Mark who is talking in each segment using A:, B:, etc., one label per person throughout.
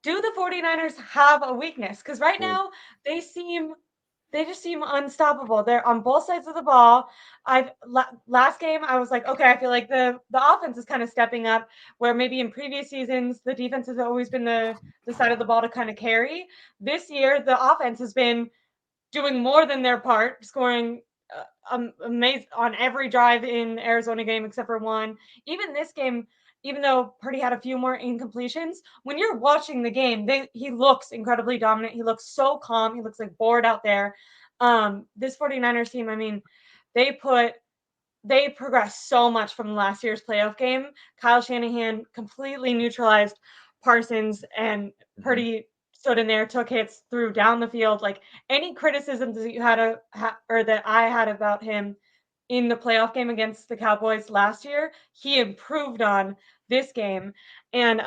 A: do the 49ers have a weakness? Because right
B: Well,
A: now they just seem unstoppable. They're on both sides of the ball. Last game I was like, okay, I feel like the offense is kind of stepping up, where maybe in previous seasons the defense has always been the side of the ball to kind of carry. This year the offense has been doing more than their part, scoring amazing on every drive in Arizona game except for one. Even this game, even though Purdy had a few more incompletions, when you're watching the game, he looks incredibly dominant. He looks so calm. He looks like bored out there. This 49ers team, I mean, they put they progressed so much from last year's playoff game. Kyle Shanahan completely neutralized Parsons, and
B: mhm.
A: Purdy stood in there, took hits, threw down the field. Like any criticisms that you had or that I had about him in the playoff game against the Cowboys last year, he improved on this game. And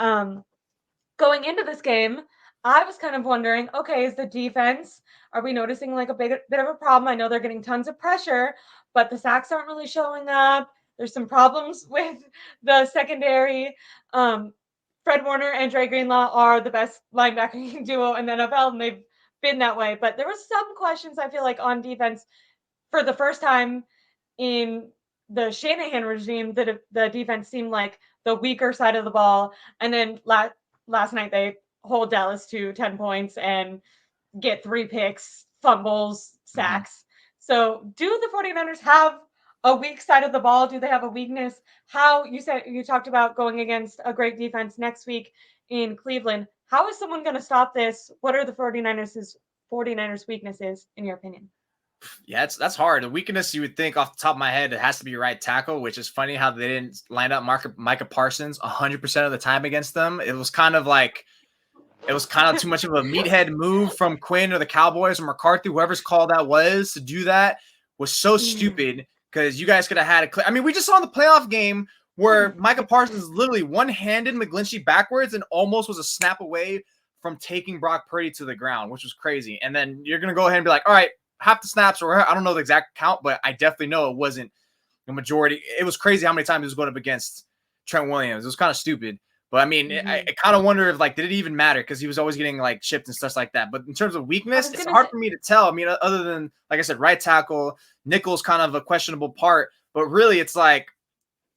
A: going into this game, I was kind of wondering, okay, is the defense, are we noticing like a bit of a problem? I know they're getting tons of pressure, but the sacks aren't really showing up. There's some problems with the secondary. Um, Fred Warner and Dre Greenlaw are the best linebacking duo in the NFL, and they've been that way. But there was some questions, I feel like, on defense for the first time in the Shanahan regime that the defense seemed like the weaker side of the ball. And then last night they hold Dallas to 10 points and get 3 picks, fumbles,
B: Mhm.
A: sacks. So do the 49ers have a weak side of the ball? Do they have a weakness? How you talked about going against a great defense next week in Cleveland. How is someone going to stop this? What are the 49ers weaknesses in your opinion?
B: Yeah, that's hard. The weakness you would think off the top of my head, it has to be right tackle, which is funny how they didn't line up Micah Parsons 100% of the time against them. It was kind of too much of a meathead move from Quinn or the Cowboys or McCarthy, whoever's call that was, to do that was so stupid because you guys could have had I mean, we just saw in the playoff game where Micah Parsons literally one-handed McGlinchey backwards and almost was a snap away from taking Brock Purdy to the ground, which was crazy. And then you're going to go ahead and be like, all right, half the snaps, or I don't know the exact count, but I definitely know it wasn't the majority. It was crazy how many times he was going up against Trent Williams. It was kind of stupid. But I mean, I kind of wonder if like, did it even matter? Because he was always getting like chipped and stuff like that. But in terms of
A: I
B: weakness,
A: was
B: it's
A: gonna
B: hard
A: say,
B: for me to tell. I mean, other than like I said, right tackle, nickel's kind of a questionable part. But really, it's like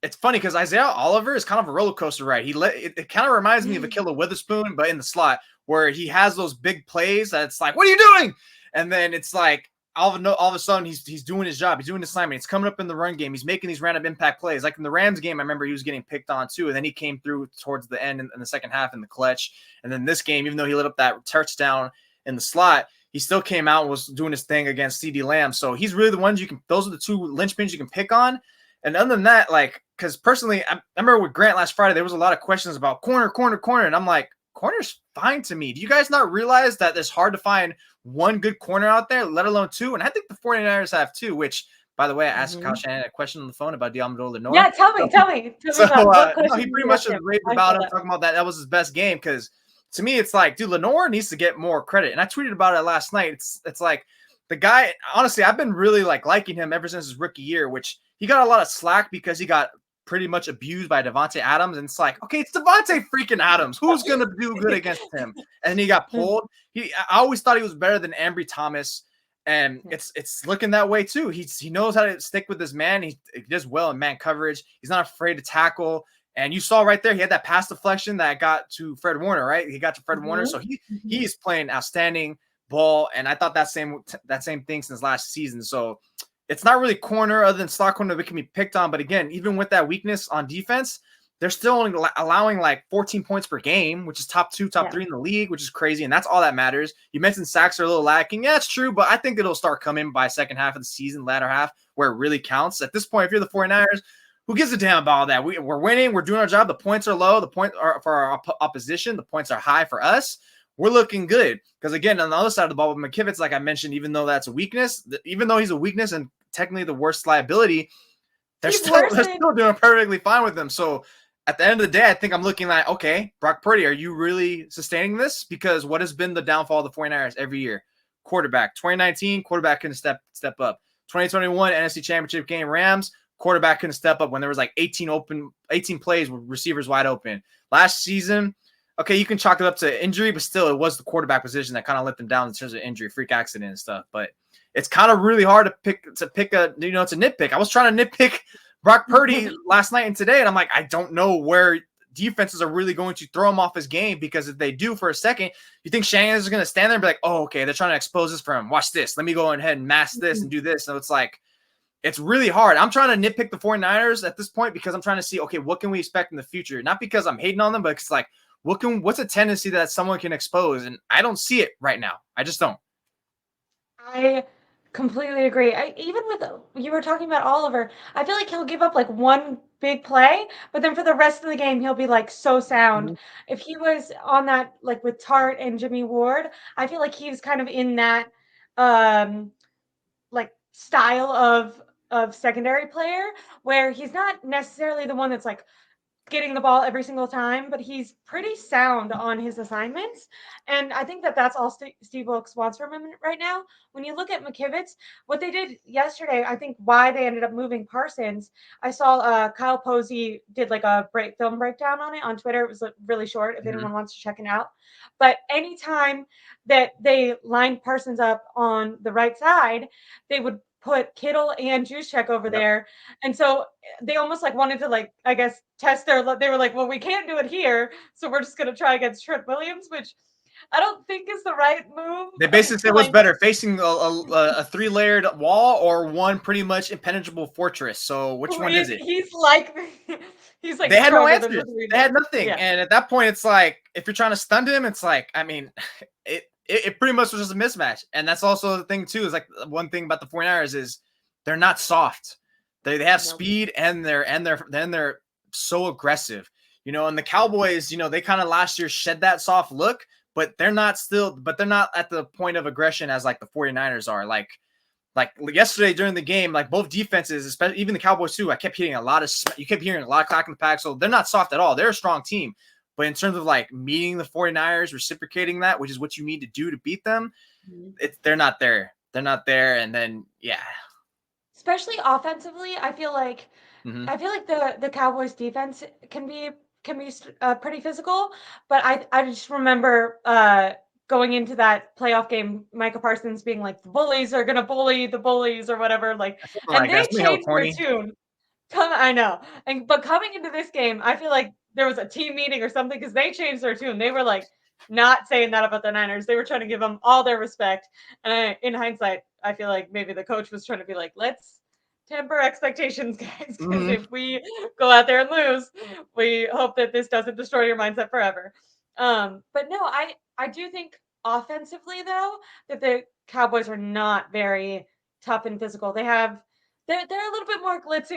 B: it's funny because Isaiah Oliver is kind of a roller coaster ride. It kind of reminds me of Akilla Witherspoon, but in the slot where he has those big plays that it's like, what are you doing? And then it's like all of a sudden he's doing his job. He's doing his assignment. He's coming up in the run game. He's making these random impact plays. Like in the Rams game, I remember he was getting picked on too. And then he came through towards the end in the second half in the clutch. And then this game, even though he lit up that touchdown in the slot, he still came out and was doing his thing against CeeDee Lamb. So he's really the ones those are the two linchpins you can pick on. And other than that, like, because personally, I remember with Grant last Friday, there was a lot of questions about corner. And I'm like, corner's fine to me. Do you guys not realize that it's hard to find one good corner out there, let alone two? And I think the 49ers have two, which, by the way, I asked Kyle Shanahan a question on the phone about Diamondor Lenore.
A: yeah, tell me
B: So,
A: about what
B: no,
A: question
B: he
A: did
B: pretty
A: you
B: much
A: ask
B: just
A: him?
B: raved
A: I
B: about
A: saw
B: him,
A: that.
B: talking about that was his best game. Because to me, it's like, dude, Lenore needs to get more credit. And I tweeted about it last night. It's like the guy, honestly, I've been really like liking him ever since his rookie year, which he got a lot of slack because he got pretty much abused by Devontae Adams. And it's like, okay, it's Devontae freaking Adams. Who's going to do good against him? And then he got pulled. I always thought he was better than Ambry Thomas. And it's looking that way too. He knows how to stick with his man. He does well in man coverage. He's not afraid to tackle. And you saw right there, he had that pass deflection that got to Fred Warner, right? He got to Fred Warner. So he's playing outstanding ball. And I thought that same thing since last season. So it's not really corner other than slot corner that can be picked on. But again, even with that weakness on defense, they're still only allowing like 14 points per game, which is top 2, top 3 in the league, which is crazy. And that's all that matters. You mentioned sacks are a little lacking. Yeah, it's true. But I think it'll start coming by second half of the season, latter half, where it really counts. At this point, if you're the 49ers, who gives a damn about all that? We're winning. We're doing our job. The points are low. The points are for our opposition. The points are high for us. We're looking good. Because again, on the other side of the ball with McKivitz, like I mentioned, even though that's a weakness, even though he's a weakness and technically the worst liability, they're still doing perfectly fine with them. So at the end of the day, I think I'm looking like, okay, Brock Purdy, are you really sustaining this? Because what has been the downfall of the 49ers every year? Quarterback. 2019, quarterback couldn't step up. 2021 NFC Championship game, Rams, quarterback couldn't step up when there was like 18 plays with receivers wide open. Last season, okay, you can chalk it up to injury, but still, it was the quarterback position that kind of let them down in terms of injury, freak accident and stuff. But it's kind of really hard to pick a, you know, it's a nitpick. I was trying to nitpick Brock Purdy last night and today, and I'm like, I don't know where defenses are really going to throw him off his game, because if they do for a second, you think Shanahan is going to stand there and be like, oh, okay, they're trying to expose this for him. Watch this. Let me go ahead and mask this and do this. So it's like, it's really hard. I'm trying to nitpick the 49ers at this point because I'm trying to see, okay, what can we expect in the future? Not because I'm hating on them, but it's like, what's a tendency that someone can expose? And I don't see it right now. I just don't.
A: I completely agree. Even with you were talking about Oliver, I feel like he'll give up like one big play, but then for the rest of the game, he'll be like so sound. If he was on that, like with Tart and Jimmy Ward, I feel like he was kind of in that like style of secondary player where he's not necessarily the one that's like getting the ball every single time, but he's pretty sound on his assignments. And I think that that's all Steve Wilkes wants from him right now. When you look at McKivitz, what they did yesterday, I think why they ended up moving Parsons, I saw Kyle Posey did like a film breakdown on it on Twitter. It was really short if anyone wants to check it out. But anytime that they lined Parsons up on the right side, they would put Kittle and Juszczyk over there. And so they almost like wanted to like, I guess, test they were like, well, we can't do it here. So we're just going to try against Trent Williams, which I don't think is the right move.
B: They basically said, what's better, facing a 3-layered wall or one pretty much impenetrable fortress? So which one is it?
A: He's like
B: they had no answers. They had nothing.
A: Yeah.
B: And at that point, it's like, if you're trying to stun him, it's like, I mean, it pretty much was just a mismatch. And that's also the thing too, is like one thing about the 49ers is they're not soft. They have speed and they're so aggressive, you know, and the Cowboys, you know, they kind of last year shed that soft look, but they're not at the point of aggression as like the 49ers are. Like yesterday during the game, like both defenses, especially even the Cowboys too, you kept hearing a lot of clack in the pack. So they're not soft at all. They're a strong team. But in terms of like meeting the 49ers, reciprocating that, which is what you need to do to beat them, they're not there. They're not there. And then, yeah.
A: Especially offensively, I feel like the Cowboys defense can be pretty physical. But I just remember going into that playoff game, Micah Parsons being like, the bullies are going to bully the bullies or whatever. Like, and they changed their tune. I know. But coming into this game, I feel like there was a team meeting or something because they changed their tune. They were like not saying that about the Niners. They were trying to give them all their respect. And in hindsight, I feel like maybe the coach was trying to be like, let's temper expectations, guys. Because if we go out there and lose, we hope that this doesn't destroy your mindset forever. But no, I do think offensively though that the Cowboys are not very tough and physical. They're a little bit more glitz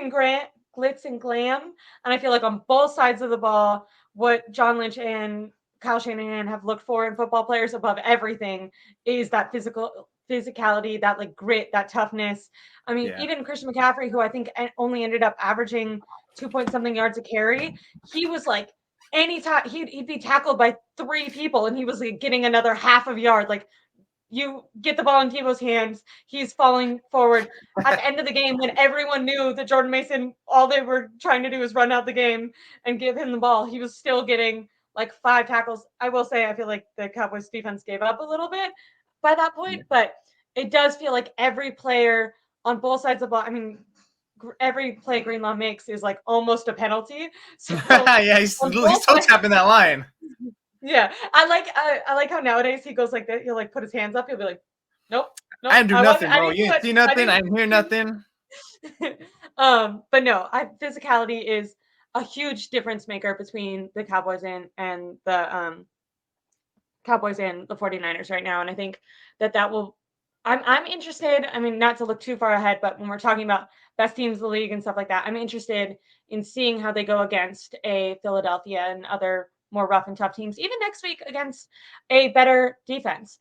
A: and glam. And I feel like on both sides of the ball, what John Lynch and Kyle Shanahan have looked for in football players above everything is that physicality, that like grit, that toughness. I mean, even Christian McCaffrey, who I think only ended up averaging 2-point-something yards a carry, he was like anytime he'd be tackled by 3 people and he was like getting another half of yard. Like, you get the ball in Tebow's hands, he's falling forward. At the end of the game, when everyone knew that Jordan Mason, all they were trying to do was run out the game and give him the ball, he was still getting like 5 tackles. I will say, I feel like the Cowboys defense gave up a little bit by that point, but it does feel like every player on both sides of the ball, I mean, every play Greenlaw makes is like almost a penalty. So
B: yeah, he's toe tapping that line.
A: Yeah, I like how nowadays he goes like that. He'll like put his hands up. He'll be like, "Nope,
B: I didn't do nothing, bro. You didn't see nothing. I didn't hear nothing."
A: But no, physicality is a huge difference maker between the Cowboys and the Cowboys and the 49ers right now. And I think that will. I'm interested. I mean, not to look too far ahead, but when we're talking about best teams in the league and stuff like that, I'm interested in seeing how they go against a Philadelphia and other more rough and tough teams, even next week against a better defense.